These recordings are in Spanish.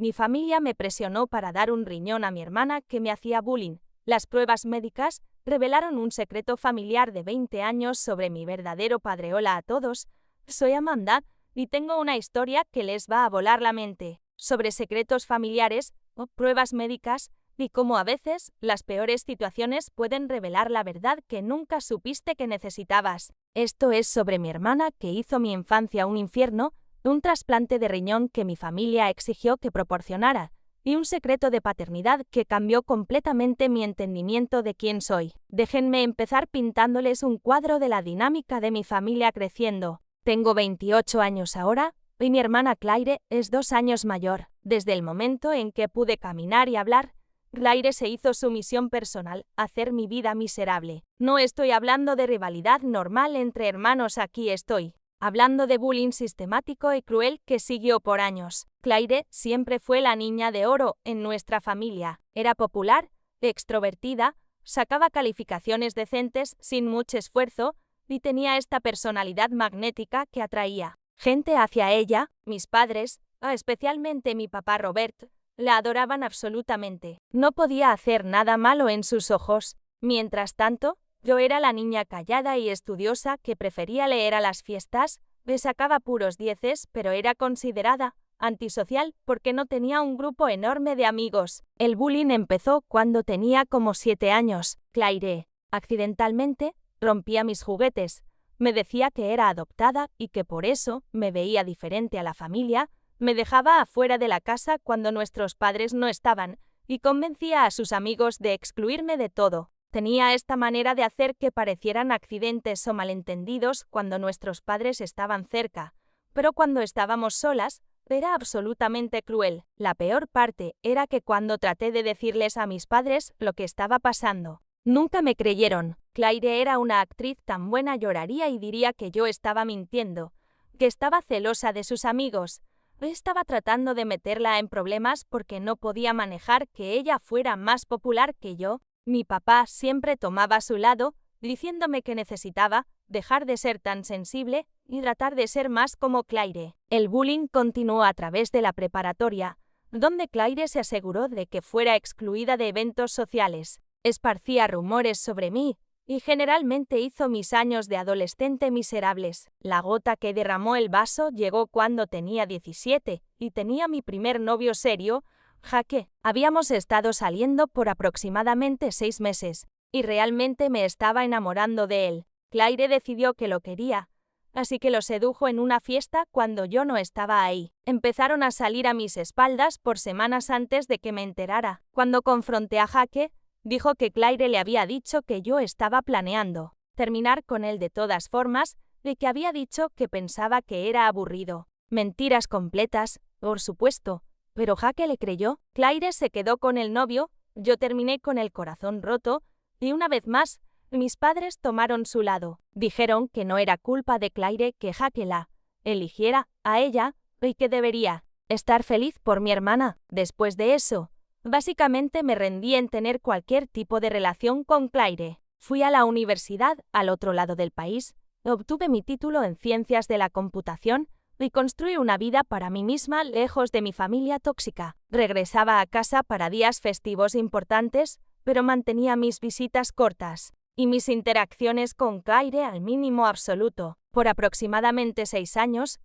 Mi familia me presionó para dar un riñón a mi hermana que me hacía bullying. Las pruebas médicas revelaron un secreto familiar de 20 años sobre mi verdadero padre. Hola a todos, soy Amanda y tengo una historia que les va a volar la mente sobre secretos familiares o pruebas médicas y cómo a veces las peores situaciones pueden revelar la verdad que nunca supiste que necesitabas. Esto es sobre mi hermana que hizo mi infancia un infierno, un trasplante de riñón que mi familia exigió que proporcionara, y un secreto de paternidad que cambió completamente mi entendimiento de quién soy. Déjenme empezar pintándoles un cuadro de la dinámica de mi familia creciendo. Tengo 28 años ahora, y mi hermana Claire es 2 años mayor. Desde el momento en que pude caminar y hablar, Claire se hizo su misión personal, hacer mi vida miserable. No estoy hablando de rivalidad normal entre hermanos, aquí estoy hablando de bullying sistemático y cruel que siguió por años. Claire siempre fue la niña de oro en nuestra familia. Era popular, extrovertida, sacaba calificaciones decentes sin mucho esfuerzo y tenía esta personalidad magnética que atraía gente hacia ella. Mis padres, especialmente mi papá Robert, la adoraban absolutamente. No podía hacer nada malo en sus ojos. Mientras tanto, yo era la niña callada y estudiosa que prefería leer a las fiestas, me sacaba puros 10, pero era considerada antisocial porque no tenía un grupo enorme de amigos. El bullying empezó cuando tenía como 7 años. Claire, accidentalmente, rompía mis juguetes. Me decía que era adoptada y que por eso me veía diferente a la familia, me dejaba afuera de la casa cuando nuestros padres no estaban y convencía a sus amigos de excluirme de todo. Tenía esta manera de hacer que parecieran accidentes o malentendidos cuando nuestros padres estaban cerca, pero cuando estábamos solas, era absolutamente cruel. La peor parte era que cuando traté de decirles a mis padres lo que estaba pasando, nunca me creyeron. Claire era una actriz tan buena, lloraría y diría que yo estaba mintiendo, que estaba celosa de sus amigos. Estaba tratando de meterla en problemas porque no podía manejar que ella fuera más popular que yo. Mi papá siempre tomaba su lado, diciéndome que necesitaba dejar de ser tan sensible y tratar de ser más como Claire. El bullying continuó a través de la preparatoria, donde Claire se aseguró de que fuera excluida de eventos sociales. Esparcía rumores sobre mí y generalmente hizo mis años de adolescente miserables. La gota que derramó el vaso llegó cuando tenía 17 y tenía mi primer novio serio, Jake. Habíamos estado saliendo por aproximadamente 6 meses, y realmente me estaba enamorando de él. Claire decidió que lo quería, así que lo sedujo en una fiesta cuando yo no estaba ahí. Empezaron a salir a mis espaldas por semanas antes de que me enterara. Cuando confronté a Jake, dijo que Claire le había dicho que yo estaba planeando terminar con él de todas formas y que había dicho que pensaba que era aburrido. Mentiras completas, por supuesto. Pero Jake le creyó. Claire se quedó con el novio, yo terminé con el corazón roto, y una vez más, mis padres tomaron su lado. Dijeron que no era culpa de Claire que Jake la eligiera a ella, y que debería estar feliz por mi hermana. Después de eso, básicamente me rendí en tener cualquier tipo de relación con Claire. Fui a la universidad al otro lado del país, obtuve mi título en Ciencias de la Computación, y construí una vida para mí misma lejos de mi familia tóxica. Regresaba a casa para días festivos importantes, pero mantenía mis visitas cortas y mis interacciones con Claire al mínimo absoluto. Por aproximadamente 6 años,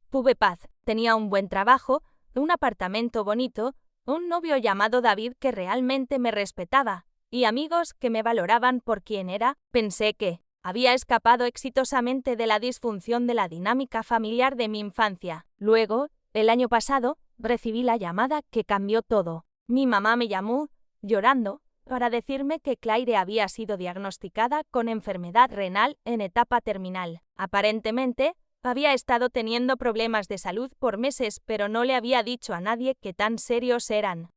tuve paz. Tenía un buen trabajo, un apartamento bonito, un novio llamado David que realmente me respetaba, y amigos que me valoraban por quien era. Pensé que había escapado exitosamente de la disfunción de la dinámica familiar de mi infancia. Luego, el año pasado, recibí la llamada que cambió todo. Mi mamá me llamó, llorando, para decirme que Claire había sido diagnosticada con enfermedad renal en etapa terminal. Aparentemente, había estado teniendo problemas de salud por meses, pero no le había dicho a nadie qué tan serios eran.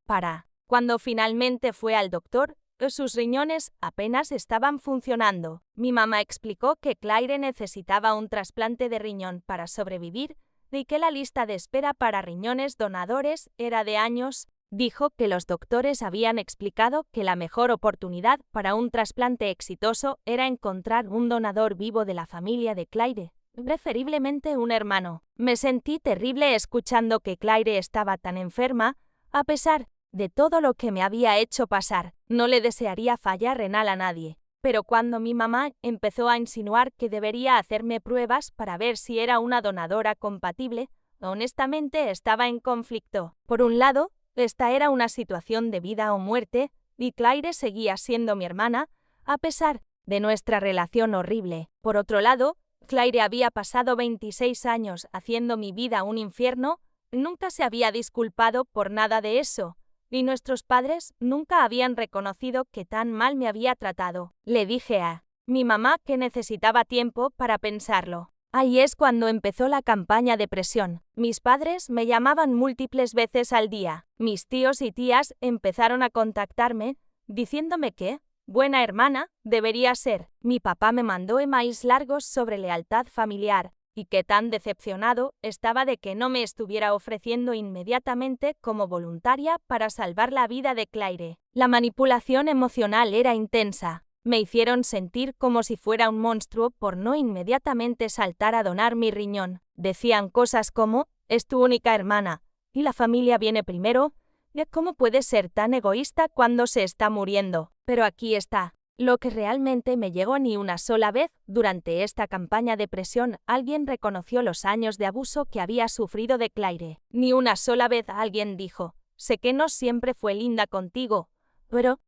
Cuando finalmente fue al doctor, sus riñones apenas estaban funcionando. Mi mamá explicó que Claire necesitaba un trasplante de riñón para sobrevivir y que la lista de espera para riñones donadores era de años. Dijo que los doctores habían explicado que la mejor oportunidad para un trasplante exitoso era encontrar un donador vivo de la familia de Claire, preferiblemente un hermano. Me sentí terrible escuchando que Claire estaba tan enferma, a pesar de todo lo que me había hecho pasar. No le desearía fallar renal a nadie. Pero cuando mi mamá empezó a insinuar que debería hacerme pruebas para ver si era una donadora compatible, honestamente estaba en conflicto. Por un lado, esta era una situación de vida o muerte, y Claire seguía siendo mi hermana, a pesar de nuestra relación horrible. Por otro lado, Claire había pasado 26 años haciendo mi vida un infierno, nunca se había disculpado por nada de eso, y nuestros padres nunca habían reconocido que tan mal me había tratado. Le dije a mi mamá que necesitaba tiempo para pensarlo. Ahí es cuando empezó la campaña de presión. Mis padres me llamaban múltiples veces al día. Mis tíos y tías empezaron a contactarme, diciéndome que, buena hermana, debería ser. Mi papá me mandó emails largos sobre lealtad familiar, y que tan decepcionado estaba de que no me estuviera ofreciendo inmediatamente como voluntaria para salvar la vida de Claire. La manipulación emocional era intensa. Me hicieron sentir como si fuera un monstruo por no inmediatamente saltar a donar mi riñón. Decían cosas como, es tu única hermana, y la familia viene primero. ¿Cómo puedes ser tan egoísta cuando se está muriendo? Pero aquí está. Lo que realmente me llegó: ni una sola vez, durante esta campaña de presión, alguien reconoció los años de abuso que había sufrido de Claire. Ni una sola vez alguien dijo, sé que no siempre fue linda contigo, pero,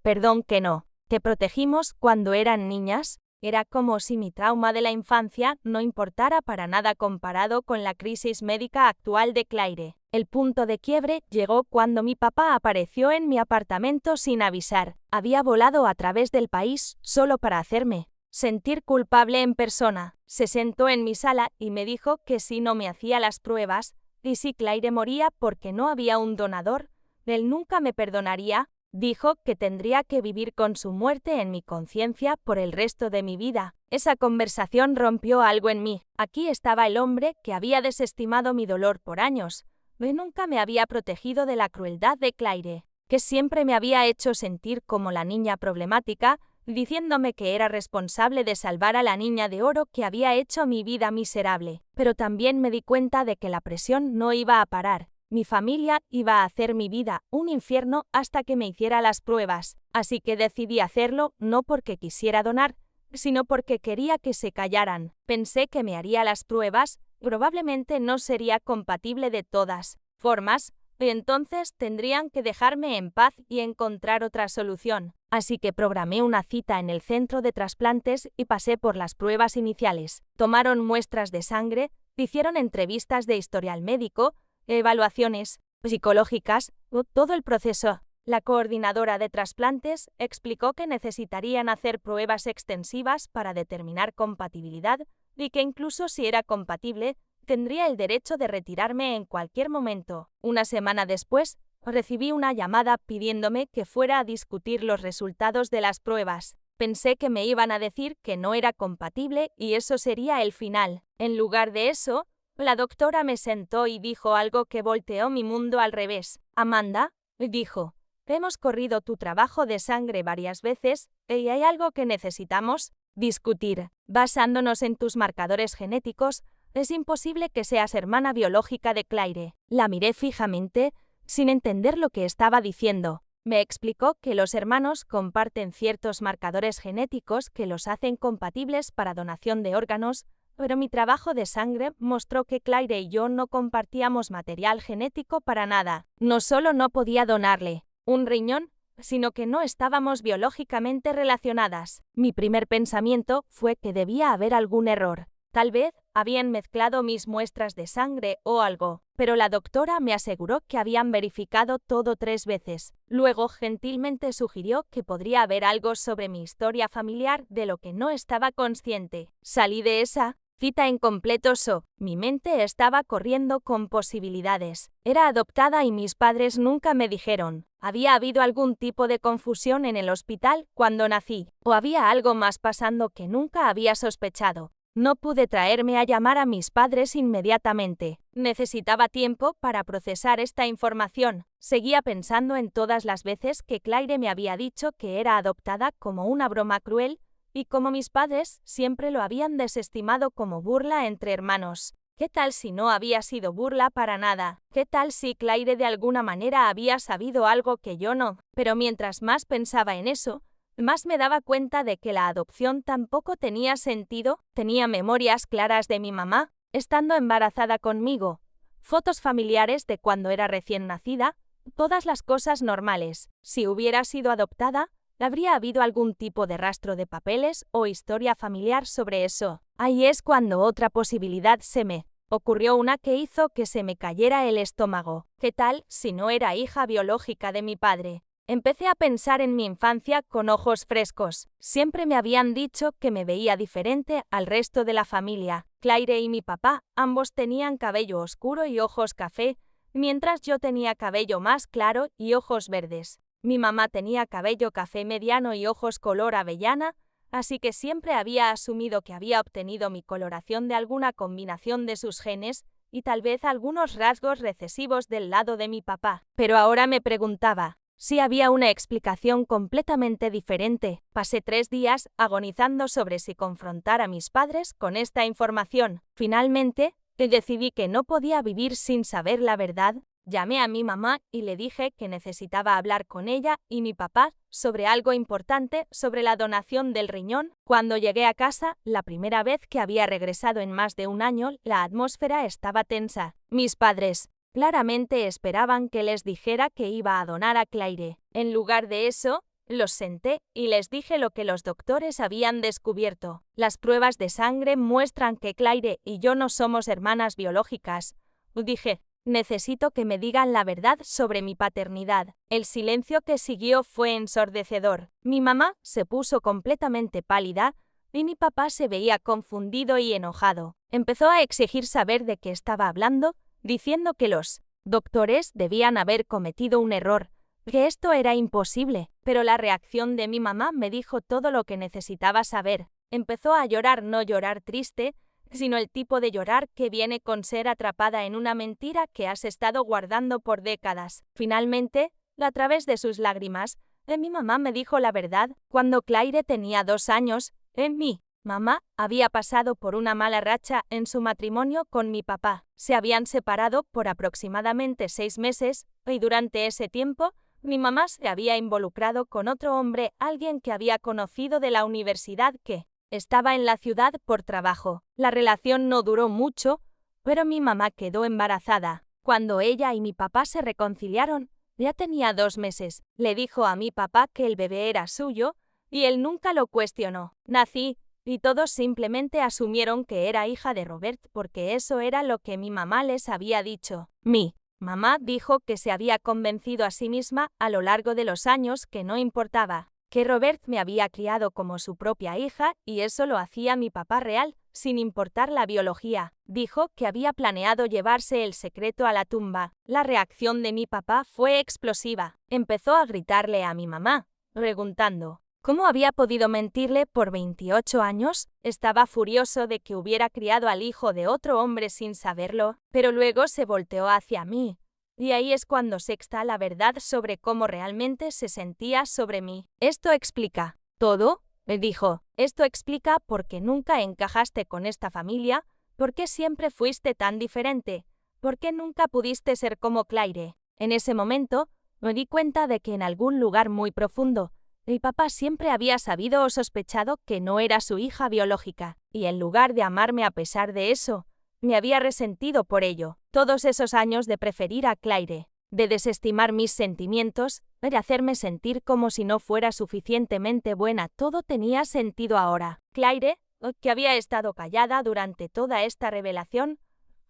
perdón que no. Te protegimos cuando eran niñas. Era como si mi trauma de la infancia no importara para nada comparado con la crisis médica actual de Claire. El punto de quiebre llegó cuando mi papá apareció en mi apartamento sin avisar. Había volado a través del país solo para hacerme sentir culpable en persona. Se sentó en mi sala y me dijo que si no me hacía las pruebas, y si Claire moría porque no había un donador, él nunca me perdonaría. Dijo que tendría que vivir con su muerte en mi conciencia por el resto de mi vida. Esa conversación rompió algo en mí. Aquí estaba el hombre que había desestimado mi dolor por años, que nunca me había protegido de la crueldad de Claire, que siempre me había hecho sentir como la niña problemática, diciéndome que era responsable de salvar a la niña de oro que había hecho mi vida miserable. Pero también me di cuenta de que la presión no iba a parar. Mi familia iba a hacer mi vida un infierno hasta que me hiciera las pruebas, así que decidí hacerlo no porque quisiera donar, sino porque quería que se callaran. Pensé que me haría las pruebas, probablemente no sería compatible de todas formas, y entonces tendrían que dejarme en paz y encontrar otra solución. Así que programé una cita en el centro de trasplantes y pasé por las pruebas iniciales. Tomaron muestras de sangre, hicieron entrevistas de historial médico, evaluaciones psicológicas, todo el proceso. La coordinadora de trasplantes explicó que necesitarían hacer pruebas extensivas para determinar compatibilidad y que incluso si era compatible, tendría el derecho de retirarme en cualquier momento. Una semana después, recibí una llamada pidiéndome que fuera a discutir los resultados de las pruebas. Pensé que me iban a decir que no era compatible y eso sería el final. En lugar de eso, la doctora me sentó y dijo algo que volteó mi mundo al revés. Amanda, dijo, hemos corrido tu trabajo de sangre varias veces y hay algo que necesitamos discutir. Basándonos en tus marcadores genéticos, es imposible que seas hermana biológica de Claire. La miré fijamente, sin entender lo que estaba diciendo. Me explicó que los hermanos comparten ciertos marcadores genéticos que los hacen compatibles para donación de órganos, pero mi trabajo de sangre mostró que Claire y yo no compartíamos material genético para nada. No solo no podía donarle un riñón, sino que no estábamos biológicamente relacionadas. Mi primer pensamiento fue que debía haber algún error. Tal vez habían mezclado mis muestras de sangre o algo, pero la doctora me aseguró que habían verificado todo 3 veces. Luego gentilmente sugirió que podría haber algo sobre mi historia familiar de lo que no estaba consciente. Salí de esa cita en completo shock. Mi mente estaba corriendo con posibilidades. Era adoptada y mis padres nunca me dijeron. ¿Había habido algún tipo de confusión en el hospital cuando nací? ¿O había algo más pasando que nunca había sospechado? No pude traerme a llamar a mis padres inmediatamente. Necesitaba tiempo para procesar esta información. Seguía pensando en todas las veces que Claire me había dicho que era adoptada como una broma cruel, y como mis padres siempre lo habían desestimado como burla entre hermanos. ¿Qué tal si no había sido burla para nada? ¿Qué tal si Claire de alguna manera había sabido algo que yo no? Pero mientras más pensaba en eso, más me daba cuenta de que la adopción tampoco tenía sentido. Tenía memorias claras de mi mamá, estando embarazada conmigo, fotos familiares de cuando era recién nacida, todas las cosas normales. Si hubiera sido adoptada, ¿habría habido algún tipo de rastro de papeles o historia familiar sobre eso? Ahí es cuando otra posibilidad se me ocurrió, una que hizo que se me cayera el estómago. ¿Qué tal si no era hija biológica de mi padre? Empecé a pensar en mi infancia con ojos frescos. Siempre me habían dicho que me veía diferente al resto de la familia. Claire y mi papá, ambos tenían cabello oscuro y ojos café, mientras yo tenía cabello más claro y ojos verdes. Mi mamá tenía cabello café mediano y ojos color avellana, así que siempre había asumido que había obtenido mi coloración de alguna combinación de sus genes y tal vez algunos rasgos recesivos del lado de mi papá. Pero ahora me preguntaba si había una explicación completamente diferente. Pasé 3 días agonizando sobre si confrontar a mis padres con esta información. Finalmente, decidí que no podía vivir sin saber la verdad. Llamé a mi mamá y le dije que necesitaba hablar con ella y mi papá sobre algo importante, sobre la donación del riñón. Cuando llegué a casa, la primera vez que había regresado en más de un año, la atmósfera estaba tensa. Mis padres claramente esperaban que les dijera que iba a donar a Claire. En lugar de eso, los senté y les dije lo que los doctores habían descubierto. Las pruebas de sangre muestran que Claire y yo no somos hermanas biológicas. Dije, necesito que me digan la verdad sobre mi paternidad. El silencio que siguió fue ensordecedor. Mi mamá se puso completamente pálida y mi papá se veía confundido y enojado. Empezó a exigir saber de qué estaba hablando, diciendo que los doctores debían haber cometido un error, que esto era imposible. Pero la reacción de mi mamá me dijo todo lo que necesitaba saber. Empezó a llorar, no llorar triste, sino el tipo de llorar que viene con ser atrapada en una mentira que has estado guardando por décadas. Finalmente, a través de sus lágrimas, mi mamá me dijo la verdad. Cuando Claire tenía 2 años, mi mamá había pasado por una mala racha en su matrimonio con mi papá. Se habían separado por aproximadamente 6 meses, y durante ese tiempo, mi mamá se había involucrado con otro hombre, alguien que había conocido de la universidad que estaba en la ciudad por trabajo. La relación no duró mucho, pero mi mamá quedó embarazada. Cuando ella y mi papá se reconciliaron, ya tenía 2 meses. Le dijo a mi papá que el bebé era suyo, y él nunca lo cuestionó. Nací, y todos simplemente asumieron que era hija de Robert porque eso era lo que mi mamá les había dicho. Mi mamá dijo que se había convencido a sí misma a lo largo de los años que no importaba, que Robert me había criado como su propia hija y eso lo hacía mi papá real, sin importar la biología. Dijo que había planeado llevarse el secreto a la tumba. La reacción de mi papá fue explosiva. Empezó a gritarle a mi mamá, preguntando ¿cómo había podido mentirle por 28 años? Estaba furioso de que hubiera criado al hijo de otro hombre sin saberlo, pero luego se volteó hacia mí. Y ahí es cuando sexta la verdad sobre cómo realmente se sentía sobre mí. Esto explica todo, me dijo. Esto explica por qué nunca encajaste con esta familia, por qué siempre fuiste tan diferente, por qué nunca pudiste ser como Claire. En ese momento, me di cuenta de que en algún lugar muy profundo, mi papá siempre había sabido o sospechado que no era su hija biológica, y en lugar de amarme a pesar de eso, me había resentido por ello. Todos esos años de preferir a Claire, de desestimar mis sentimientos, de hacerme sentir como si no fuera suficientemente buena, todo tenía sentido ahora. Claire, que había estado callada durante toda esta revelación,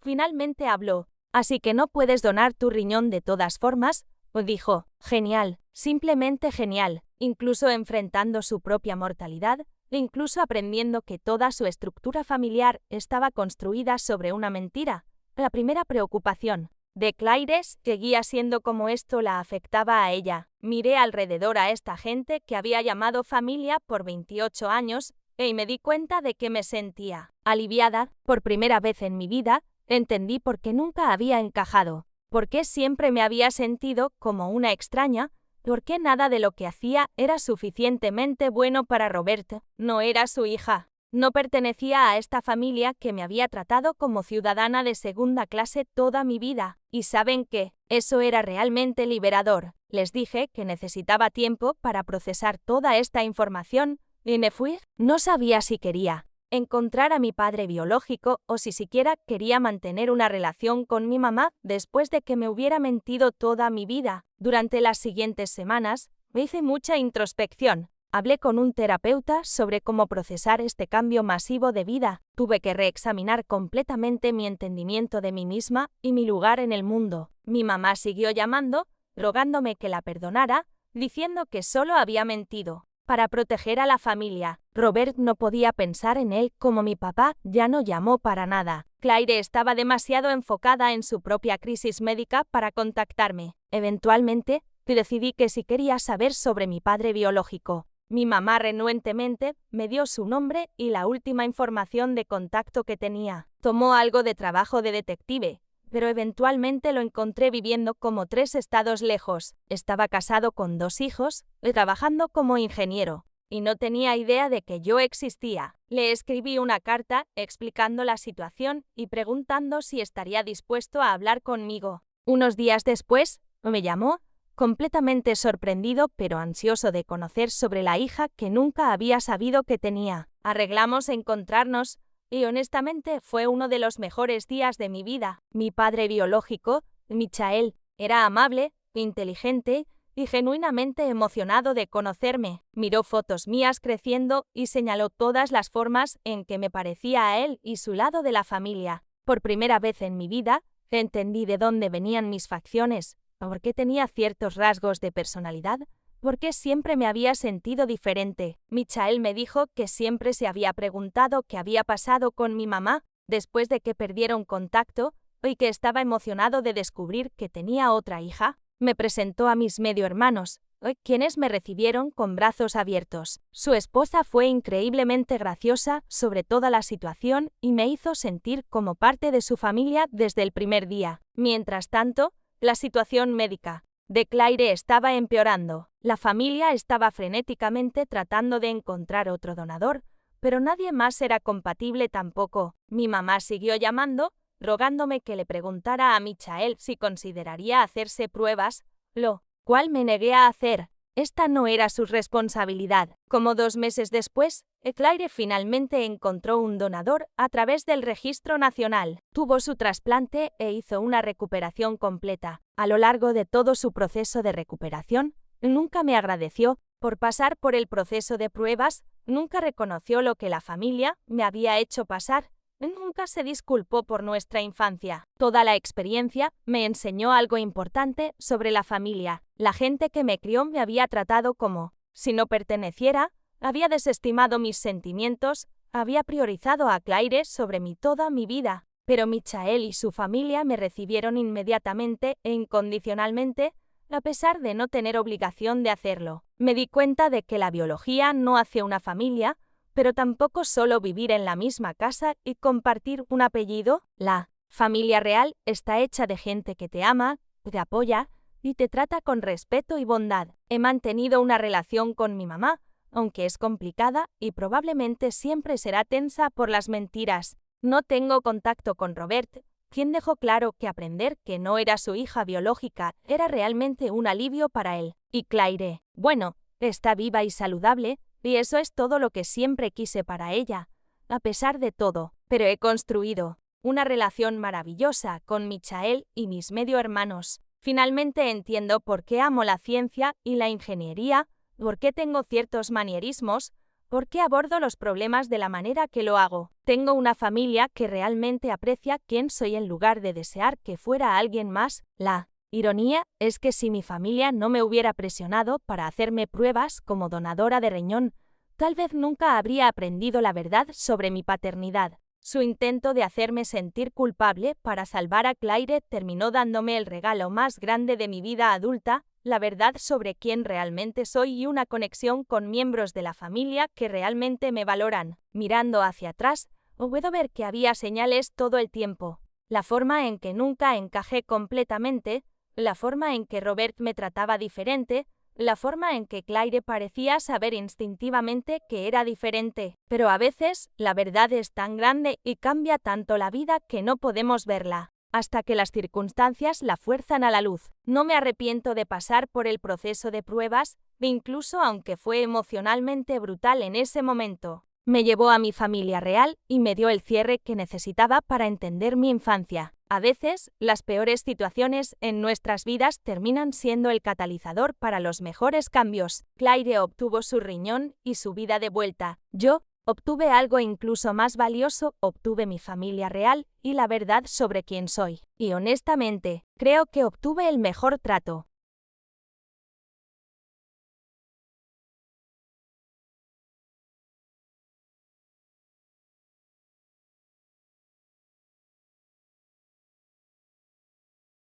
finalmente habló. Así que no puedes donar tu riñón de todas formas, dijo. Genial, simplemente genial, incluso enfrentando su propia mortalidad, e incluso aprendiendo que toda su estructura familiar estaba construida sobre una mentira. La primera preocupación de Claire seguía siendo cómo esto la afectaba a ella. Miré alrededor a esta gente que había llamado familia por 28 años y me di cuenta de que me sentía aliviada. Por primera vez en mi vida, entendí por qué nunca había encajado, por qué siempre me había sentido como una extraña, ¿Por qué nada de lo que hacía era suficientemente bueno para Robert? No era su hija. No pertenecía a esta familia que me había tratado como ciudadana de segunda clase toda mi vida. ¿Y saben qué? Eso era realmente liberador. Les dije que necesitaba tiempo para procesar toda esta información y me fui. No sabía si quería encontrar a mi padre biológico o si siquiera quería mantener una relación con mi mamá después de que me hubiera mentido toda mi vida. Durante las siguientes semanas, me hice mucha introspección. Hablé con un terapeuta sobre cómo procesar este cambio masivo de vida. Tuve que reexaminar completamente mi entendimiento de mí misma y mi lugar en el mundo. Mi mamá siguió llamando, rogándome que la perdonara, diciendo que solo había mentido para proteger a la familia. Robert no podía pensar en él como mi papá ya no llamó para nada. Claire estaba demasiado enfocada en su propia crisis médica para contactarme. Eventualmente, decidí que si quería saber sobre mi padre biológico. Mi mamá renuentemente me dio su nombre y la última información de contacto que tenía. Tomó algo de trabajo de detective, pero eventualmente lo encontré viviendo como 3 estados lejos. Estaba casado con 2 hijos y trabajando como ingeniero, y no tenía idea de que yo existía. Le escribí una carta explicando la situación y preguntando si estaría dispuesto a hablar conmigo. Unos días después, me llamó, completamente sorprendido pero ansioso de conocer sobre la hija que nunca había sabido que tenía. Arreglamos encontrarnos y honestamente fue uno de los mejores días de mi vida. Mi padre biológico, Michael, era amable, inteligente y genuinamente emocionado de conocerme. Miró fotos mías creciendo y señaló todas las formas en que me parecía a él y su lado de la familia. Por primera vez en mi vida, entendí de dónde venían mis facciones. ¿Por qué tenía ciertos rasgos de personalidad? ¿Por qué siempre me había sentido diferente? Michael me dijo que siempre se había preguntado qué había pasado con mi mamá después de que perdieron contacto y que estaba emocionado de descubrir que tenía otra hija. Me presentó a mis medio hermanos, quienes me recibieron con brazos abiertos. Su esposa fue increíblemente graciosa sobre toda la situación y me hizo sentir como parte de su familia desde el primer día. Mientras tanto, la situación médica de Claire estaba empeorando. La familia estaba frenéticamente tratando de encontrar otro donador, pero nadie más era compatible tampoco. Mi mamá siguió llamando, rogándome que le preguntara a Michael si consideraría hacerse pruebas, lo cual me negué a hacer. Esta no era su responsabilidad. Como 2 meses después, Claire finalmente encontró un donador a través del Registro Nacional. Tuvo su trasplante e hizo una recuperación completa. A lo largo de todo su proceso de recuperación, nunca me agradeció por pasar por el proceso de pruebas, nunca reconoció lo que la familia me había hecho pasar. Nunca se disculpó por nuestra infancia. Toda la experiencia me enseñó algo importante sobre la familia. La gente que me crió me había tratado como si no perteneciera, había desestimado mis sentimientos, había priorizado a Claire sobre mí toda mi vida. Pero Michael y su familia me recibieron inmediatamente e incondicionalmente, a pesar de no tener obligación de hacerlo. Me di cuenta de que la biología no hace una familia, pero tampoco solo vivir en la misma casa y compartir un apellido. La familia real está hecha de gente que te ama, te apoya y te trata con respeto y bondad. He mantenido una relación con mi mamá, aunque es complicada y probablemente siempre será tensa por las mentiras. No tengo contacto con Robert, quien dejó claro que aprender que no era su hija biológica era realmente un alivio para él. Y Claire, bueno, está viva y saludable, y eso es todo lo que siempre quise para ella, a pesar de todo. Pero he construido una relación maravillosa con Michael y mis medio hermanos. Finalmente entiendo por qué amo la ciencia y la ingeniería, por qué tengo ciertos manierismos, por qué abordo los problemas de la manera que lo hago. Tengo una familia que realmente aprecia quién soy en lugar de desear que fuera alguien más. La ironía es que si mi familia no me hubiera presionado para hacerme pruebas como donadora de riñón, tal vez nunca habría aprendido la verdad sobre mi paternidad. Su intento de hacerme sentir culpable para salvar a Claire terminó dándome el regalo más grande de mi vida adulta, la verdad sobre quién realmente soy y una conexión con miembros de la familia que realmente me valoran. Mirando hacia atrás, puedo ver que había señales todo el tiempo. La forma en que nunca encajé completamente, la forma en que Robert me trataba diferente, la forma en que Claire parecía saber instintivamente que era diferente. Pero a veces, la verdad es tan grande y cambia tanto la vida que no podemos verla, hasta que las circunstancias la fuerzan a la luz. No me arrepiento de pasar por el proceso de pruebas, incluso aunque fue emocionalmente brutal en ese momento. Me llevó a mi familia real y me dio el cierre que necesitaba para entender mi infancia. A veces, las peores situaciones en nuestras vidas terminan siendo el catalizador para los mejores cambios. Claire obtuvo su riñón y su vida de vuelta. Yo obtuve algo incluso más valioso, obtuve mi familia real y la verdad sobre quién soy. Y honestamente, creo que obtuve el mejor trato.